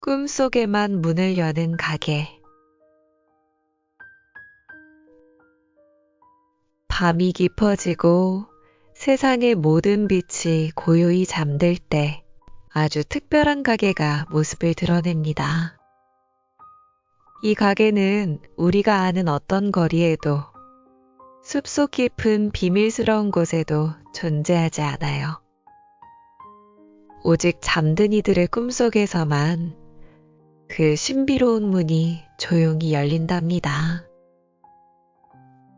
꿈속에만 문을 여는 가게. 밤이 깊어지고 세상의 모든 빛이 고요히 잠들 때 아주 특별한 가게가 모습을 드러냅니다. 이 가게는 우리가 아는 어떤 거리에도 숲속 깊은 비밀스러운 곳에도 존재하지 않아요. 오직 잠든 이들의 꿈속에서만 그 신비로운 문이 조용히 열린답니다.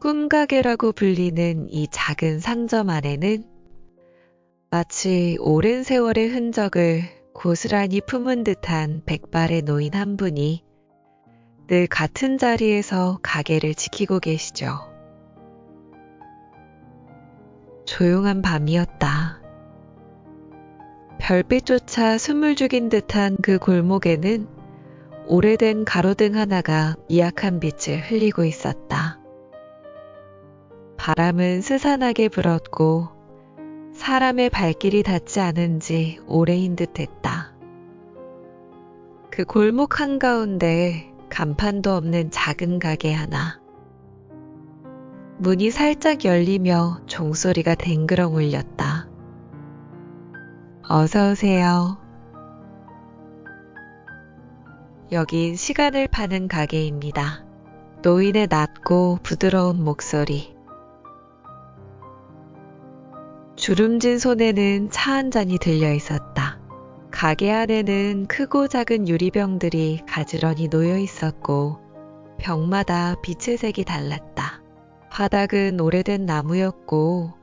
꿈가게라고 불리는 이 작은 상점 안에는 마치 오랜 세월의 흔적을 고스란히 품은 듯한 백발의 노인 한 분이 늘 같은 자리에서 가게를 지키고 계시죠. 조용한 밤이었다. 별빛조차 숨을 죽인 듯한 그 골목에는 오래된 가로등 하나가 미약한 빛을 흘리고 있었다. 바람은 스산하게 불었고 사람의 발길이 닿지 않은 지 오래인 듯했다. 그 골목 한가운데 간판도 없는 작은 가게 하나. 문이 살짝 열리며 종소리가 댕그렁 울렸다. 어서 오세요. 여긴 시간을 파는 가게입니다. 노인의 낮고 부드러운 목소리. 주름진 손에는 차 한 잔이 들려 있었다. 가게 안에는 크고 작은 유리병들이 가지런히 놓여 있었고 병마다 빛의 색이 달랐다. 바닥은 오래된 나무였고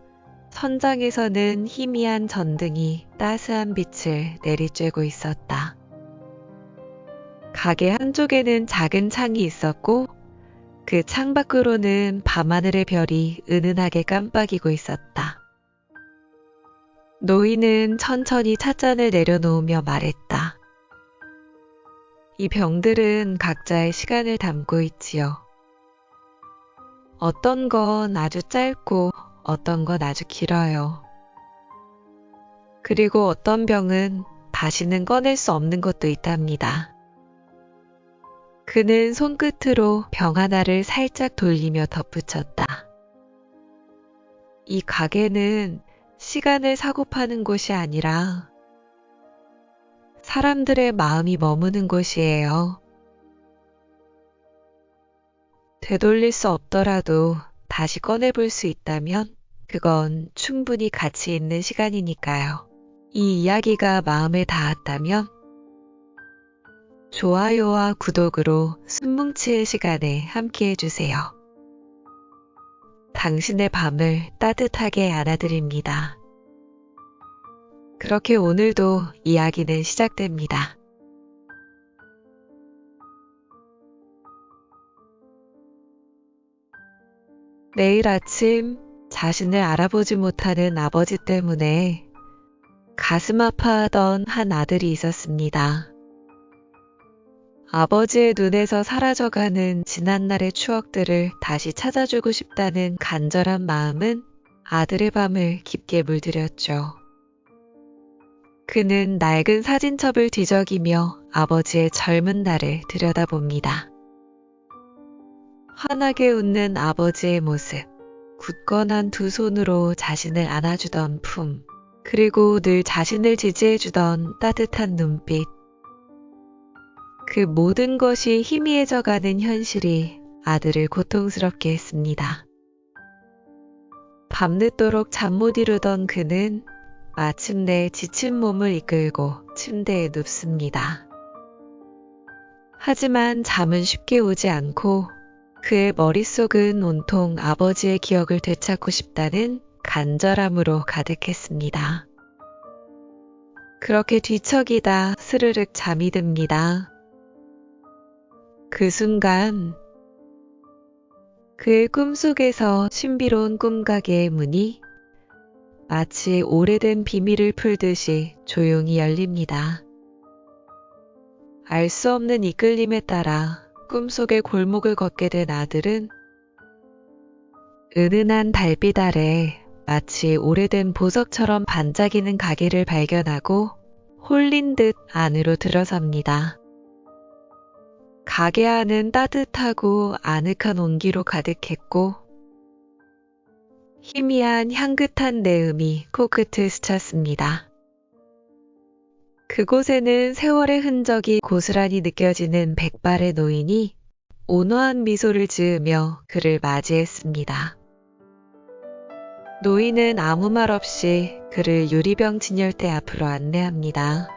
천장에서는 희미한 전등이 따스한 빛을 내리쬐고 있었다. 가게 한쪽에는 작은 창이 있었고 그 창밖으로는 밤하늘의 별이 은은하게 깜빡이고 있었다. 노인은 천천히 찻잔을 내려놓으며 말했다. 이 병들은 각자의 시간을 담고 있지요. 어떤 건 아주 짧고 어떤 건 아주 길어요. 그리고 어떤 병은 다시는 꺼낼 수 없는 것도 있답니다. 그는 손끝으로 병 하나를 살짝 돌리며 덧붙였다. 이 가게는 시간을 사고 파는 곳이 아니라 사람들의 마음이 머무는 곳이에요. 되돌릴 수 없더라도 다시 꺼내볼 수 있다면 그건 충분히 가치 있는 시간이니까요. 이 이야기가 마음에 닿았다면 좋아요와 구독으로 숨뭉치의 시간에 함께 해주세요. 당신의 밤을 따뜻하게 안아드립니다. 그렇게 오늘도 이야기는 시작됩니다. 내일 아침 자신을 알아보지 못하는 아버지 때문에 가슴 아파하던 한 아들이 있었습니다. 아버지의 눈에서 사라져가는 지난날의 추억들을 다시 찾아주고 싶다는 간절한 마음은 아들의 밤을 깊게 물들였죠. 그는 낡은 사진첩을 뒤적이며 아버지의 젊은 날을 들여다봅니다. 환하게 웃는 아버지의 모습, 굳건한 두 손으로 자신을 안아주던 품, 그리고 늘 자신을 지지해주던 따뜻한 눈빛. 그 모든 것이 희미해져가는 현실이 아들을 고통스럽게 했습니다. 밤늦도록 잠 못 이루던 그는 마침내 지친 몸을 이끌고 침대에 눕습니다. 하지만 잠은 쉽게 오지 않고 그의 머릿속은 온통 아버지의 기억을 되찾고 싶다는 간절함으로 가득했습니다. 그렇게 뒤척이다 스르륵 잠이 듭니다. 그 순간 그의 꿈속에서 신비로운 꿈가게의 문이 마치 오래된 비밀을 풀듯이 조용히 열립니다. 알 수 없는 이끌림에 따라 꿈속의 골목을 걷게 된 아들은 은은한 달빛 아래 마치 오래된 보석처럼 반짝이는 가게를 발견하고 홀린 듯 안으로 들어섭니다. 가게 안은 따뜻하고 아늑한 온기로 가득했고 희미한 향긋한 내음이 코끝을 스쳤습니다. 그곳에는 세월의 흔적이 고스란히 느껴지는 백발의 노인이 온화한 미소를 지으며 그를 맞이했습니다. 노인은 아무 말 없이 그를 유리병 진열대 앞으로 안내합니다.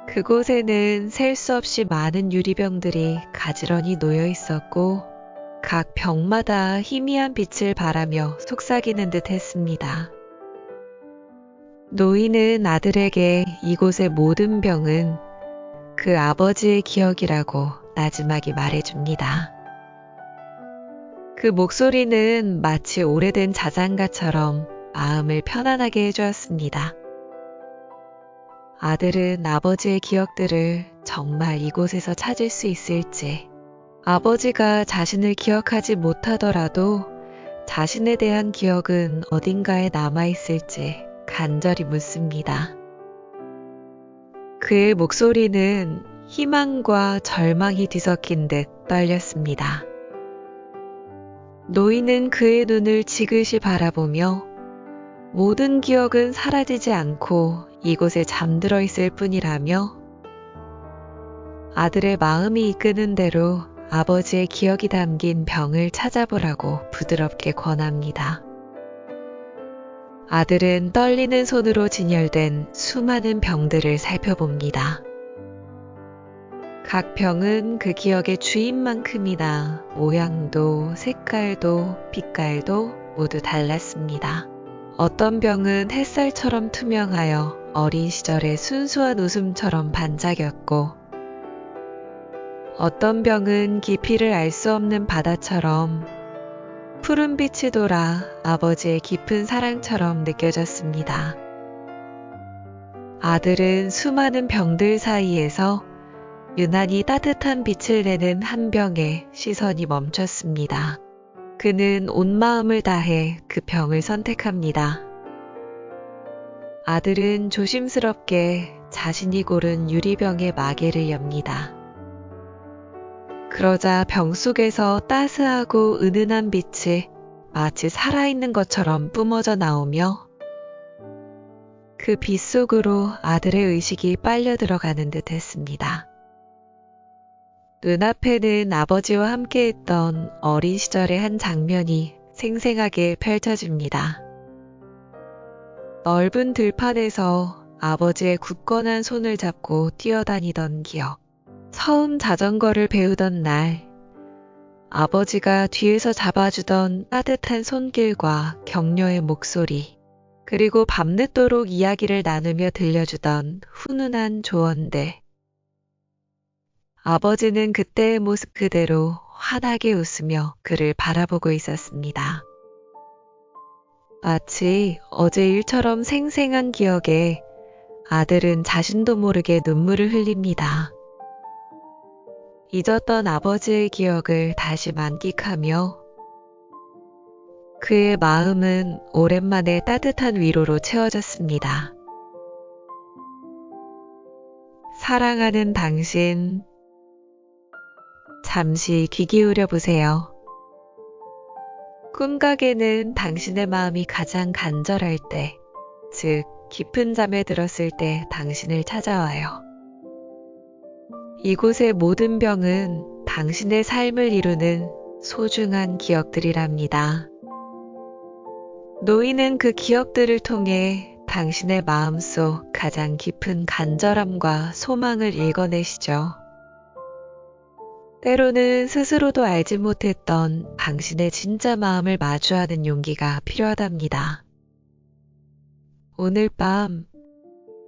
그곳에는 셀 수 없이 많은 유리병들이 가지런히 놓여 있었고 각 병마다 희미한 빛을 발하며 속삭이는 듯 했습니다. 노인은 아들에게 이곳의 모든 병은 그 아버지의 기억이라고 나지막이 말해줍니다. 그 목소리는 마치 오래된 자장가처럼 마음을 편안하게 해주었습니다. 아들은 아버지의 기억들을 정말 이곳에서 찾을 수 있을지, 아버지가 자신을 기억하지 못하더라도 자신에 대한 기억은 어딘가에 남아있을지 간절히 묻습니다. 그의 목소리는 희망과 절망이 뒤섞인 듯 떨렸습니다. 노인은 그의 눈을 지그시 바라보며 모든 기억은 사라지지 않고 이곳에 잠들어 있을 뿐이라며 아들의 마음이 이끄는 대로 아버지의 기억이 담긴 병을 찾아보라고 부드럽게 권합니다. 아들은 떨리는 손으로 진열된 수많은 병들을 살펴봅니다. 각 병은 그 기억의 주인만큼이나 모양도 색깔도 빛깔도 모두 달랐습니다. 어떤 병은 햇살처럼 투명하여 어린 시절의 순수한 웃음처럼 반짝였고 어떤 병은 깊이를 알 수 없는 바다처럼 푸른 빛이 돌아 아버지의 깊은 사랑처럼 느껴졌습니다. 아들은 수많은 병들 사이에서 유난히 따뜻한 빛을 내는 한 병에 시선이 멈췄습니다. 그는 온 마음을 다해 그 병을 선택합니다. 아들은 조심스럽게 자신이 고른 유리병의 마개를 엽니다. 그러자 병 속에서 따스하고 은은한 빛이 마치 살아있는 것처럼 뿜어져 나오며 그 빛 속으로 아들의 의식이 빨려 들어가는 듯 했습니다. 눈앞에는 아버지와 함께했던 어린 시절의 한 장면이 생생하게 펼쳐집니다. 넓은 들판에서 아버지의 굳건한 손을 잡고 뛰어다니던 기억. 처음 자전거를 배우던 날, 아버지가 뒤에서 잡아주던 따뜻한 손길과 격려의 목소리, 그리고 밤늦도록 이야기를 나누며 들려주던 훈훈한 조언들. 아버지는 그때의 모습 그대로 환하게 웃으며 그를 바라보고 있었습니다. 마치 어제 일처럼 생생한 기억에 아들은 자신도 모르게 눈물을 흘립니다. 잊었던 아버지의 기억을 다시 만끽하며 그의 마음은 오랜만에 따뜻한 위로로 채워졌습니다. 사랑하는 당신, 잠시 귀 기울여 보세요. 꿈가게는 당신의 마음이 가장 간절할 때, 즉 깊은 잠에 들었을 때 당신을 찾아와요. 이곳의 모든 병은 당신의 삶을 이루는 소중한 기억들이랍니다. 노인은 그 기억들을 통해 당신의 마음속 가장 깊은 간절함과 소망을 읽어내시죠. 때로는 스스로도 알지 못했던 당신의 진짜 마음을 마주하는 용기가 필요하답니다. 오늘 밤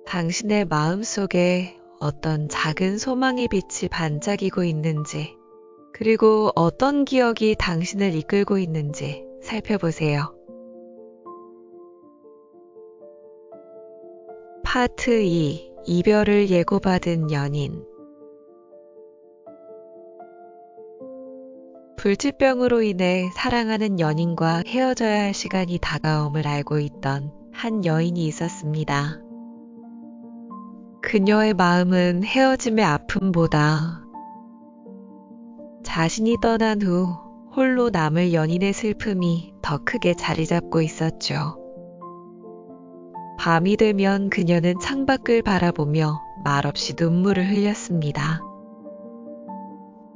당신의 마음 속에 어떤 작은 소망의 빛이 반짝이고 있는지, 그리고 어떤 기억이 당신을 이끌고 있는지 살펴보세요. 파트 2. 이별을 예고받은 연인. 불치병으로 인해 사랑하는 연인과 헤어져야 할 시간이 다가옴을 알고 있던 한 여인이 있었습니다. 그녀의 마음은 헤어짐의 아픔보다 자신이 떠난 후 홀로 남을 연인의 슬픔이 더 크게 자리 잡고 있었죠. 밤이 되면 그녀는 창밖을 바라보며 말없이 눈물을 흘렸습니다.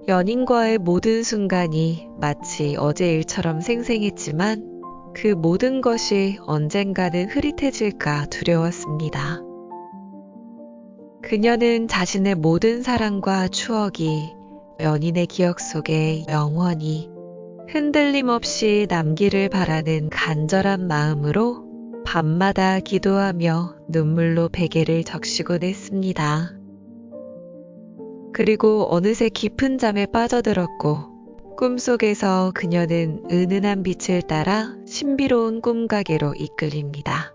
연인과의 모든 순간이 마치 어제 일처럼 생생했지만 그 모든 것이 언젠가는 흐릿해질까 두려웠습니다. 그녀는 자신의 모든 사랑과 추억이 연인의 기억 속에 영원히 흔들림 없이 남기를 바라는 간절한 마음으로 밤마다 기도하며 눈물로 베개를 적시곤 했습니다. 그리고 어느새 깊은 잠에 빠져들었고 꿈속에서 그녀는 은은한 빛을 따라 신비로운 꿈가게로 이끌립니다.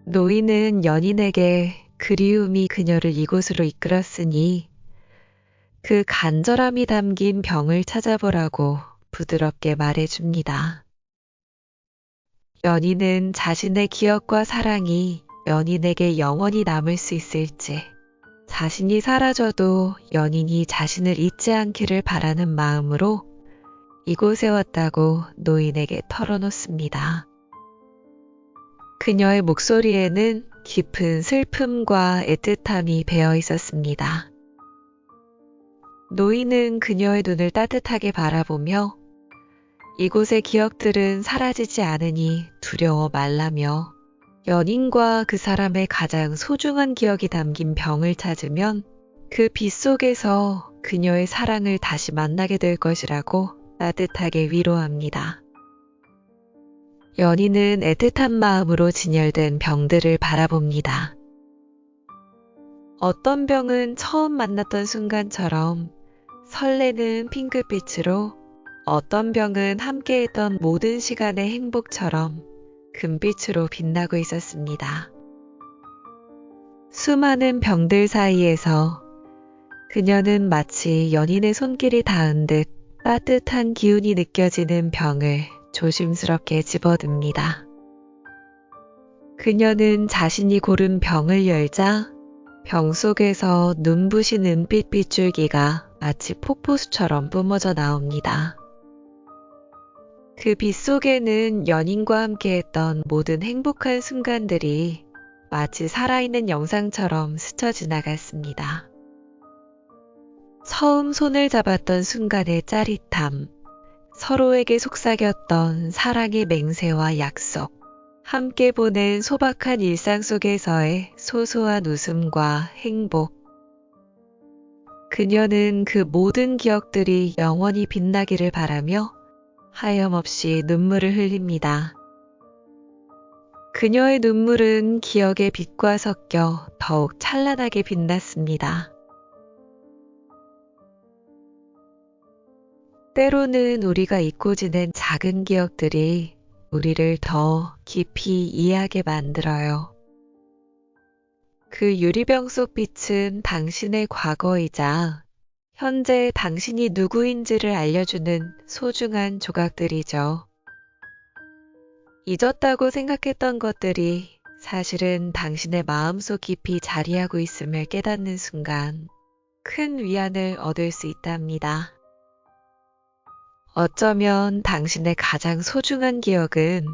노인은 연인에게 그리움이 그녀를 이곳으로 이끌었으니 그 간절함이 담긴 병을 찾아보라고 부드럽게 말해줍니다. 연인은 자신의 기억과 사랑이 연인에게 영원히 남을 수 있을지, 자신이 사라져도 연인이 자신을 잊지 않기를 바라는 마음으로 이곳에 왔다고 노인에게 털어놓습니다. 그녀의 목소리에는 깊은 슬픔과 애틋함이 배어 있었습니다. 노인은 그녀의 눈을 따뜻하게 바라보며 이곳의 기억들은 사라지지 않으니 두려워 말라며 연인과 그 사람의 가장 소중한 기억이 담긴 병을 찾으면 그 빛 속에서 그녀의 사랑을 다시 만나게 될 것이라고 따뜻하게 위로합니다. 연인은 애틋한 마음으로 진열된 병들을 바라봅니다. 어떤 병은 처음 만났던 순간처럼 설레는 핑크빛으로, 어떤 병은 함께했던 모든 시간의 행복처럼 금빛으로 빛나고 있었습니다. 수많은 병들 사이에서 그녀는 마치 연인의 손길이 닿은 듯 따뜻한 기운이 느껴지는 병을 조심스럽게 집어듭니다. 그녀는 자신이 고른 병을 열자 병 속에서 눈부신 은빛 빗줄기가 마치 폭포수처럼 뿜어져 나옵니다. 그 빛 속에는 연인과 함께했던 모든 행복한 순간들이 마치 살아있는 영상처럼 스쳐 지나갔습니다. 처음 손을 잡았던 순간의 짜릿함, 서로에게 속삭였던 사랑의 맹세와 약속, 함께 보낸 소박한 일상 속에서의 소소한 웃음과 행복. 그녀는 그 모든 기억들이 영원히 빛나기를 바라며 하염없이 눈물을 흘립니다. 그녀의 눈물은 기억의 빛과 섞여 더욱 찬란하게 빛났습니다. 때로는 우리가 잊고 지낸 작은 기억들이 우리를 더 깊이 이해하게 만들어요. 그 유리병 속 빛은 당신의 과거이자 현재 당신이 누구인지를 알려주는 소중한 조각들이죠. 잊었다고 생각했던 것들이 사실은 당신의 마음속 깊이 자리하고 있음을 깨닫는 순간 큰 위안을 얻을 수 있답니다. 어쩌면 당신의 가장 소중한 기억은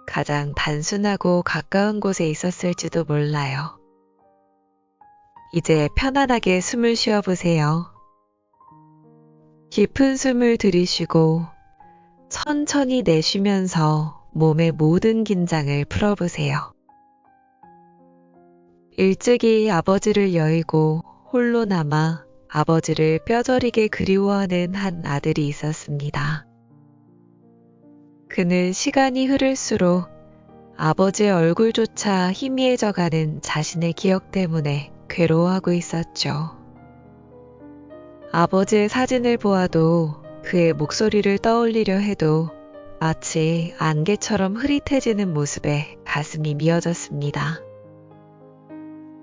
가장 단순하고 가까운 곳에 있었을지도 몰라요. 이제 편안하게 숨을 쉬어보세요. 깊은 숨을 들이쉬고 천천히 내쉬면서 몸의 모든 긴장을 풀어보세요. 일찍이 아버지를 여의고 홀로 남아 아버지를 뼈저리게 그리워하는 한 아들이 있었습니다. 그는 시간이 흐를수록 아버지의 얼굴조차 희미해져가는 자신의 기억 때문에 괴로워하고 있었죠. 아버지의 사진을 보아도 그의 목소리를 떠올리려 해도 마치 안개처럼 흐릿해지는 모습에 가슴이 미어졌습니다.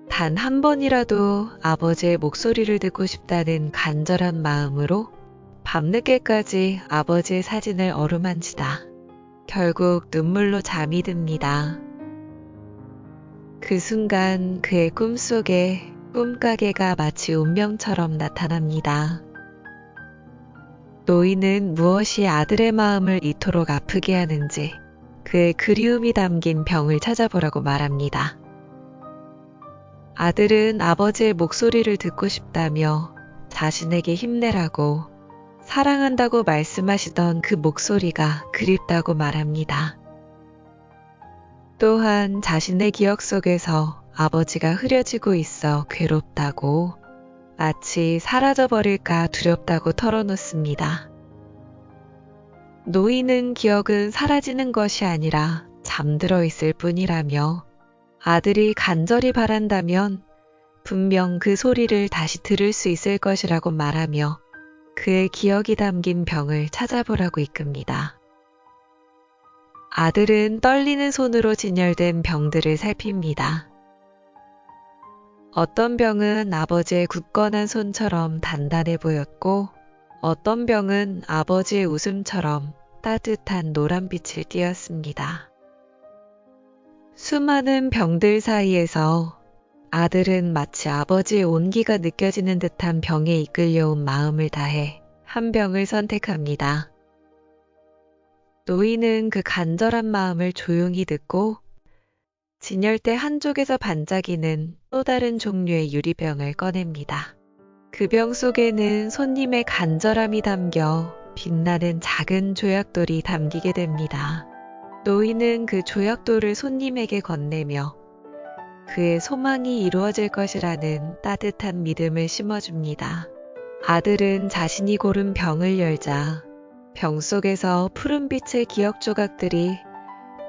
단 한 번이라도 아버지의 목소리를 듣고 싶다는 간절한 마음으로 밤늦게까지 아버지의 사진을 어루만지다 결국 눈물로 잠이 듭니다. 그 순간 그의 꿈속에 꿈가게가 마치 운명처럼 나타납니다. 노인은 무엇이 아들의 마음을 이토록 아프게 하는지 그의 그리움이 담긴 병을 찾아보라고 말합니다. 아들은 아버지의 목소리를 듣고 싶다며 자신에게 힘내라고 사랑한다고 말씀하시던 그 목소리가 그립다고 말합니다. 또한 자신의 기억 속에서 아버지가 흐려지고 있어 괴롭다고 마치 사라져버릴까 두렵다고 털어놓습니다. 노인은 기억은 사라지는 것이 아니라 잠들어 있을 뿐이라며 아들이 간절히 바란다면 분명 그 소리를 다시 들을 수 있을 것이라고 말하며 그의 기억이 담긴 병을 찾아보라고 이끕니다. 아들은 떨리는 손으로 진열된 병들을 살핍니다. 어떤 병은 아버지의 굳건한 손처럼 단단해 보였고 어떤 병은 아버지의 웃음처럼 따뜻한 노란빛을 띠었습니다. 수많은 병들 사이에서 아들은 마치 아버지의 온기가 느껴지는 듯한 병에 이끌려온 마음을 다해 한 병을 선택합니다. 노인은 그 간절한 마음을 조용히 듣고 진열대 한쪽에서 반짝이는 또 다른 종류의 유리병을 꺼냅니다. 그 병 속에는 손님의 간절함이 담겨 빛나는 작은 조약돌이 담기게 됩니다. 노인은 그 조약돌을 손님에게 건네며 그의 소망이 이루어질 것이라는 따뜻한 믿음을 심어줍니다. 아들은 자신이 고른 병을 열자 병 속에서 푸른빛의 기억 조각들이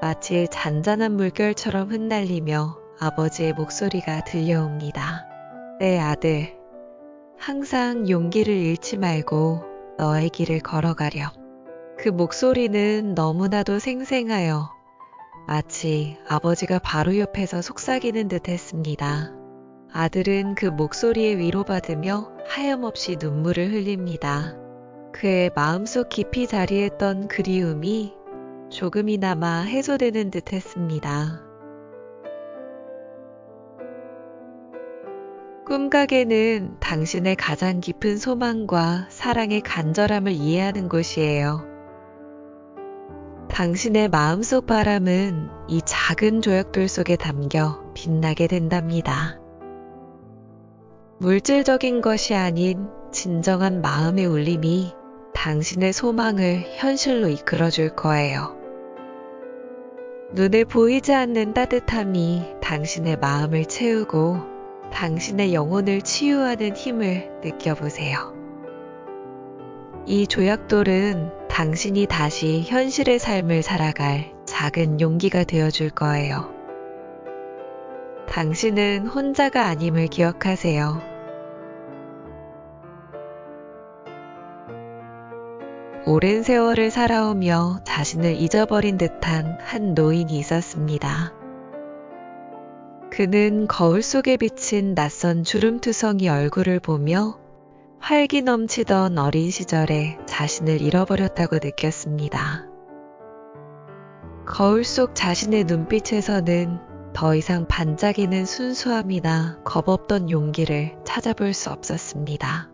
마치 잔잔한 물결처럼 흩날리며 아버지의 목소리가 들려옵니다. 내 아들, 항상 용기를 잃지 말고 너의 길을 걸어가렴. 그 목소리는 너무나도 생생하여 마치 아버지가 바로 옆에서 속삭이는 듯 했습니다. 아들은 그 목소리에 위로받으며 하염없이 눈물을 흘립니다. 그의 마음속 깊이 자리했던 그리움이 조금이나마 해소되는 듯 했습니다. 꿈가게는 당신의 가장 깊은 소망과 사랑의 간절함을 이해하는 곳이에요. 당신의 마음속 바람은 이 작은 조약돌 속에 담겨 빛나게 된답니다. 물질적인 것이 아닌 진정한 마음의 울림이 당신의 소망을 현실로 이끌어줄 거예요. 눈에 보이지 않는 따뜻함이 당신의 마음을 채우고 당신의 영혼을 치유하는 힘을 느껴보세요. 이 조약돌은 당신이 다시 현실의 삶을 살아갈 작은 용기가 되어줄 거예요. 당신은 혼자가 아님을 기억하세요. 오랜 세월을 살아오며 자신을 잊어버린 듯한 한 노인이 있었습니다. 그는 거울 속에 비친 낯선 주름투성이 얼굴을 보며 활기 넘치던 어린 시절에 자신을 잃어버렸다고 느꼈습니다. 거울 속 자신의 눈빛에서는 더 이상 반짝이는 순수함이나 겁없던 용기를 찾아볼 수 없었습니다.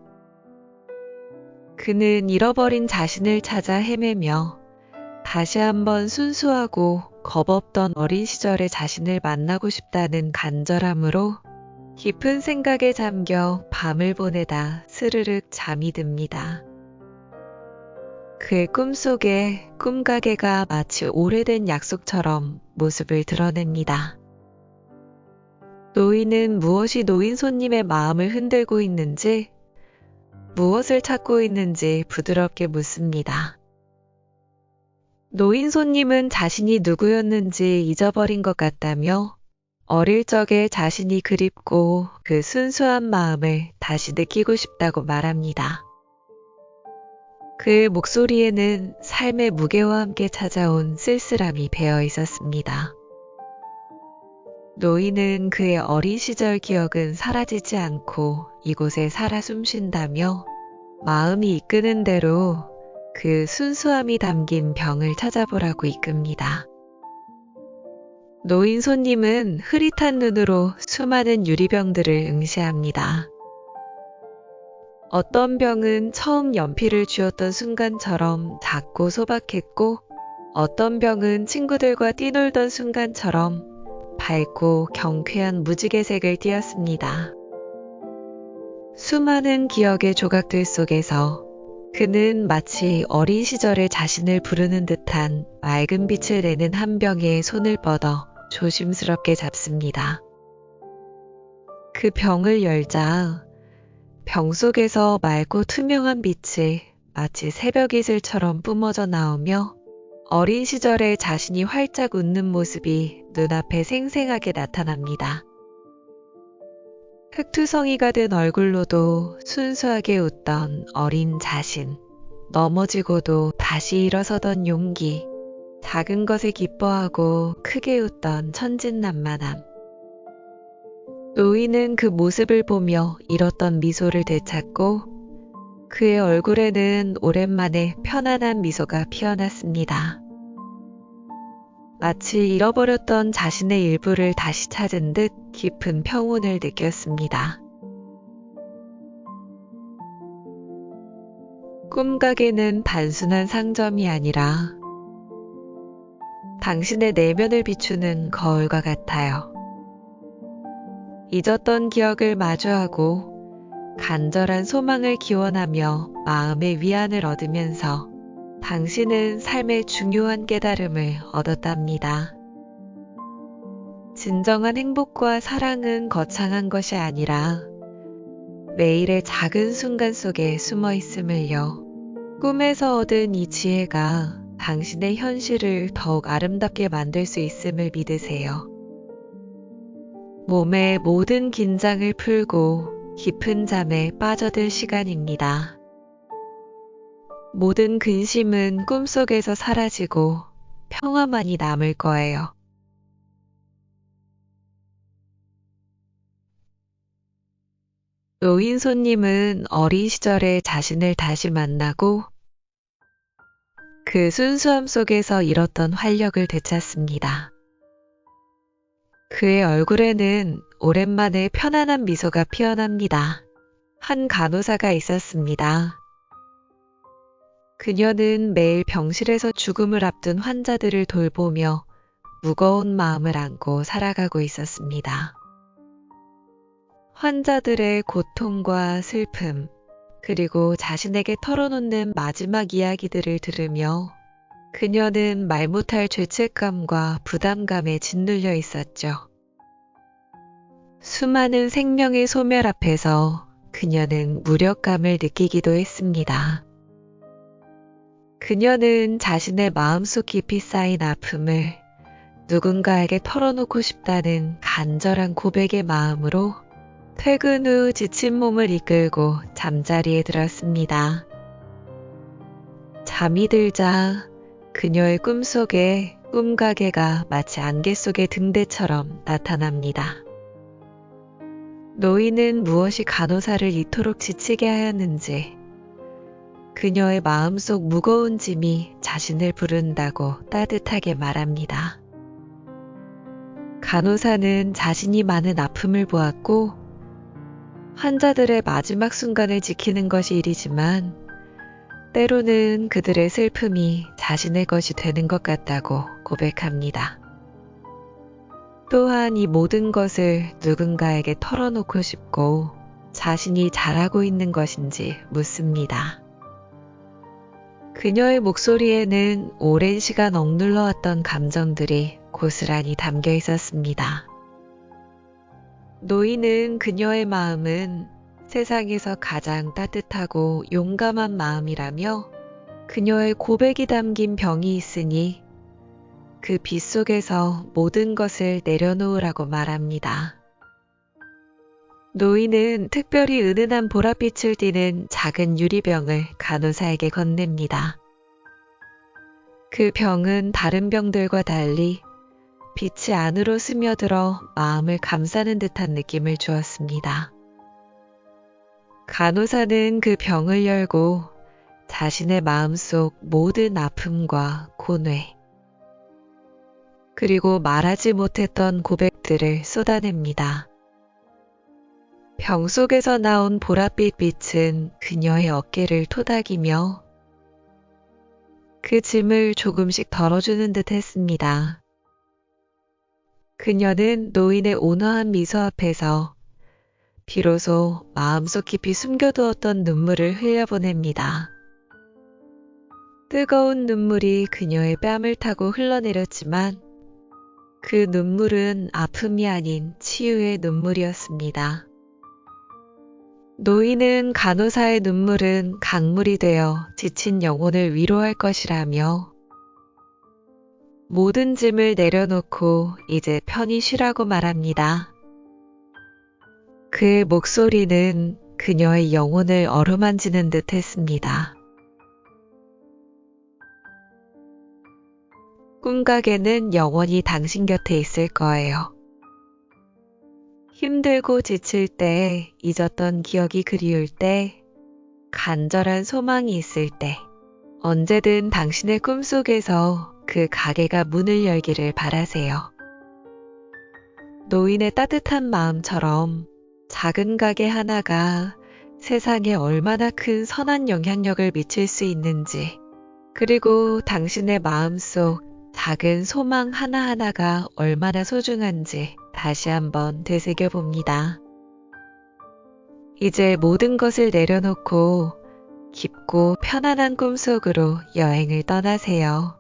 그는 잃어버린 자신을 찾아 헤매며 다시 한번 순수하고 겁없던 어린 시절의 자신을 만나고 싶다는 간절함으로 깊은 생각에 잠겨 밤을 보내다 스르륵 잠이 듭니다. 그의 꿈속에 꿈가게가 마치 오래된 약속처럼 모습을 드러냅니다. 노인은 무엇이 노인 손님의 마음을 흔들고 있는지, 무엇을 찾고 있는지 부드럽게 묻습니다. 노인 손님은 자신이 누구였는지 잊어버린 것 같다며 어릴 적에 자신이 그립고 그 순수한 마음을 다시 느끼고 싶다고 말합니다. 그의 목소리에는 삶의 무게와 함께 찾아온 쓸쓸함이 배어 있었습니다. 노인은 그의 어린 시절 기억은 사라지지 않고 이곳에 살아 숨쉰다며 마음이 이끄는 대로 그 순수함이 담긴 병을 찾아보라고 이끕니다. 노인 손님은 흐릿한 눈으로 수많은 유리병들을 응시합니다. 어떤 병은 처음 연필을 쥐었던 순간처럼 작고 소박했고, 어떤 병은 친구들과 뛰놀던 순간처럼 밝고 경쾌한 무지개색을 띠었습니다. 수많은 기억의 조각들 속에서 그는 마치 어린 시절의 자신을 부르는 듯한 맑은 빛을 내는 한 병에 손을 뻗어 조심스럽게 잡습니다. 그 병을 열자 병 속에서 맑고 투명한 빛이 마치 새벽 이슬처럼 뿜어져 나오며 어린 시절의 자신이 활짝 웃는 모습이 눈앞에 생생하게 나타납니다. 흑투성이가 된 얼굴로도 순수하게 웃던 어린 자신, 넘어지고도 다시 일어서던 용기, 작은 것에 기뻐하고 크게 웃던 천진난만함. 노인은 그 모습을 보며 잃었던 미소를 되찾고 그의 얼굴에는 오랜만에 편안한 미소가 피어났습니다. 마치 잃어버렸던 자신의 일부를 다시 찾은 듯 깊은 평온을 느꼈습니다. 꿈가게는 단순한 상점이 아니라 당신의 내면을 비추는 거울과 같아요. 잊었던 기억을 마주하고 간절한 소망을 기원하며 마음의 위안을 얻으면서 당신은 삶의 중요한 깨달음을 얻었답니다. 진정한 행복과 사랑은 거창한 것이 아니라 매일의 작은 순간 속에 숨어 있음을요. 꿈에서 얻은 이 지혜가 당신의 현실을 더욱 아름답게 만들 수 있음을 믿으세요. 몸의 모든 긴장을 풀고 깊은 잠에 빠져들 시간입니다. 모든 근심은 꿈속에서 사라지고 평화만이 남을 거예요. 노인 손님은 어린 시절의 자신을 다시 만나고 그 순수함 속에서 잃었던 활력을 되찾습니다. 그의 얼굴에는 오랜만에 편안한 미소가 피어납니다. 한 간호사가 있었습니다. 그녀는 매일 병실에서 죽음을 앞둔 환자들을 돌보며 무거운 마음을 안고 살아가고 있었습니다. 환자들의 고통과 슬픔, 그리고 자신에게 털어놓는 마지막 이야기들을 들으며 그녀는 말 못할 죄책감과 부담감에 짓눌려 있었죠. 수많은 생명의 소멸 앞에서 그녀는 무력감을 느끼기도 했습니다. 그녀는 자신의 마음속 깊이 쌓인 아픔을 누군가에게 털어놓고 싶다는 간절한 고백의 마음으로 퇴근 후 지친 몸을 이끌고 잠자리에 들었습니다. 잠이 들자 그녀의 꿈속에 꿈가게가 마치 안개 속의 등대처럼 나타납니다. 노인은 무엇이 간호사를 이토록 지치게 하였는지 그녀의 마음속 무거운 짐이 자신을 부른다고 따뜻하게 말합니다. 간호사는 자신이 많은 아픔을 보았고 환자들의 마지막 순간을 지키는 것이 일이지만 때로는 그들의 슬픔이 자신의 것이 되는 것 같다고 고백합니다. 또한 이 모든 것을 누군가에게 털어놓고 싶고 자신이 잘하고 있는 것인지 묻습니다. 그녀의 목소리에는 오랜 시간 억눌러왔던 감정들이 고스란히 담겨 있었습니다. 노인은 그녀의 마음은 세상에서 가장 따뜻하고 용감한 마음이라며 그녀의 고백이 담긴 병이 있으니 그 빛 속에서 모든 것을 내려놓으라고 말합니다. 노인은 특별히 은은한 보랏빛을 띠는 작은 유리병을 간호사에게 건넵니다. 그 병은 다른 병들과 달리 빛이 안으로 스며들어 마음을 감싸는 듯한 느낌을 주었습니다. 간호사는 그 병을 열고 자신의 마음속 모든 아픔과 고뇌, 그리고 말하지 못했던 고백들을 쏟아냅니다. 병 속에서 나온 보랏빛 빛은 그녀의 어깨를 토닥이며 그 짐을 조금씩 덜어주는 듯 했습니다. 그녀는 노인의 온화한 미소 앞에서 비로소 마음속 깊이 숨겨두었던 눈물을 흘려보냅니다. 뜨거운 눈물이 그녀의 뺨을 타고 흘러내렸지만 그 눈물은 아픔이 아닌 치유의 눈물이었습니다. 노인은 간호사의 눈물은 강물이 되어 지친 영혼을 위로할 것이라며 모든 짐을 내려놓고 이제 편히 쉬라고 말합니다. 그의 목소리는 그녀의 영혼을 어루만지는 듯 했습니다. 꿈각에는 영원히 당신 곁에 있을 거예요. 힘들고 지칠 때, 잊었던 기억이 그리울 때, 간절한 소망이 있을 때, 언제든 당신의 꿈속에서 그 가게가 문을 열기를 바라세요. 노인의 따뜻한 마음처럼 작은 가게 하나가 세상에 얼마나 큰 선한 영향력을 미칠 수 있는지, 그리고 당신의 마음속 작은 소망 하나하나가 얼마나 소중한지 다시 한번 되새겨 봅니다. 이제 모든 것을 내려놓고 깊고 편안한 꿈속으로 여행을 떠나세요.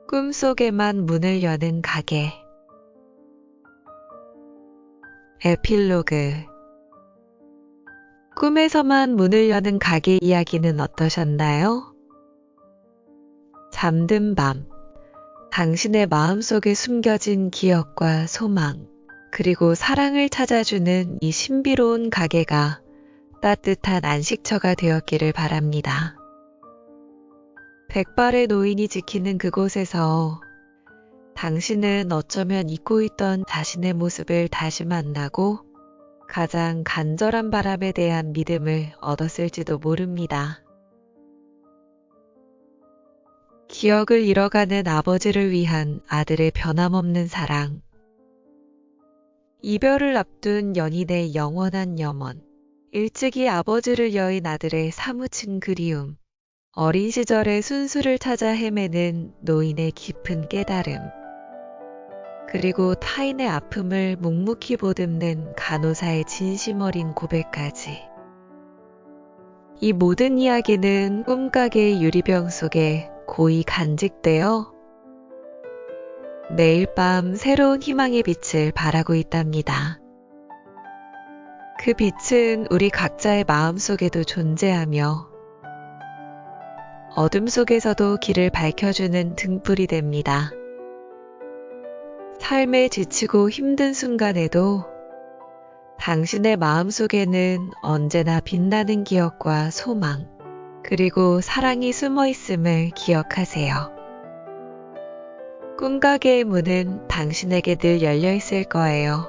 꿈속에만 문을 여는 가게. 에필로그. 꿈에서만 문을 여는 가게 이야기는 어떠셨나요? 잠든 밤, 당신의 마음속에 숨겨진 기억과 소망, 그리고 사랑을 찾아주는 이 신비로운 가게가 따뜻한 안식처가 되었기를 바랍니다. 백발의 노인이 지키는 그곳에서 당신은 어쩌면 잊고 있던 자신의 모습을 다시 만나고 가장 간절한 바람에 대한 믿음을 얻었을지도 모릅니다. 기억을 잃어가는 아버지를 위한 아들의 변함없는 사랑. 이별을 앞둔 연인의 영원한 염원. 일찍이 아버지를 여인 아들의 사무친 그리움. 어린 시절의 순수를 찾아 헤매는 노인의 깊은 깨달음. 그리고 타인의 아픔을 묵묵히 보듬는 간호사의 진심 어린 고백까지. 이 모든 이야기는 꿈가게의 유리병 속에 고이 간직되어 매일 밤 새로운 희망의 빛을 발하고 있답니다. 그 빛은 우리 각자의 마음 속에도 존재하며 어둠 속에서도 길을 밝혀주는 등불이 됩니다. 삶에 지치고 힘든 순간에도 당신의 마음속에는 언제나 빛나는 기억과 소망, 그리고 사랑이 숨어 있음을 기억하세요. 꿈가게의 문은 당신에게 늘 열려 있을 거예요.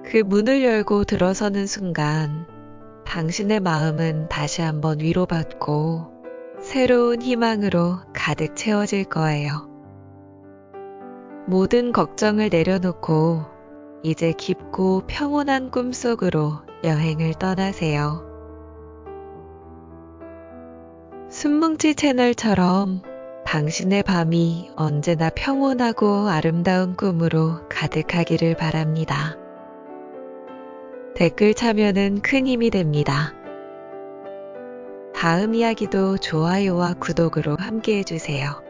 그 문을 열고 들어서는 순간 당신의 마음은 다시 한번 위로받고 새로운 희망으로 가득 채워질 거예요. 모든 걱정을 내려놓고 이제 깊고 평온한 꿈속으로 여행을 떠나세요. 순뭉치 채널처럼 당신의 밤이 언제나 평온하고 아름다운 꿈으로 가득하기를 바랍니다. 댓글 참여는 큰 힘이 됩니다. 다음 이야기도 좋아요와 구독으로 함께 해주세요.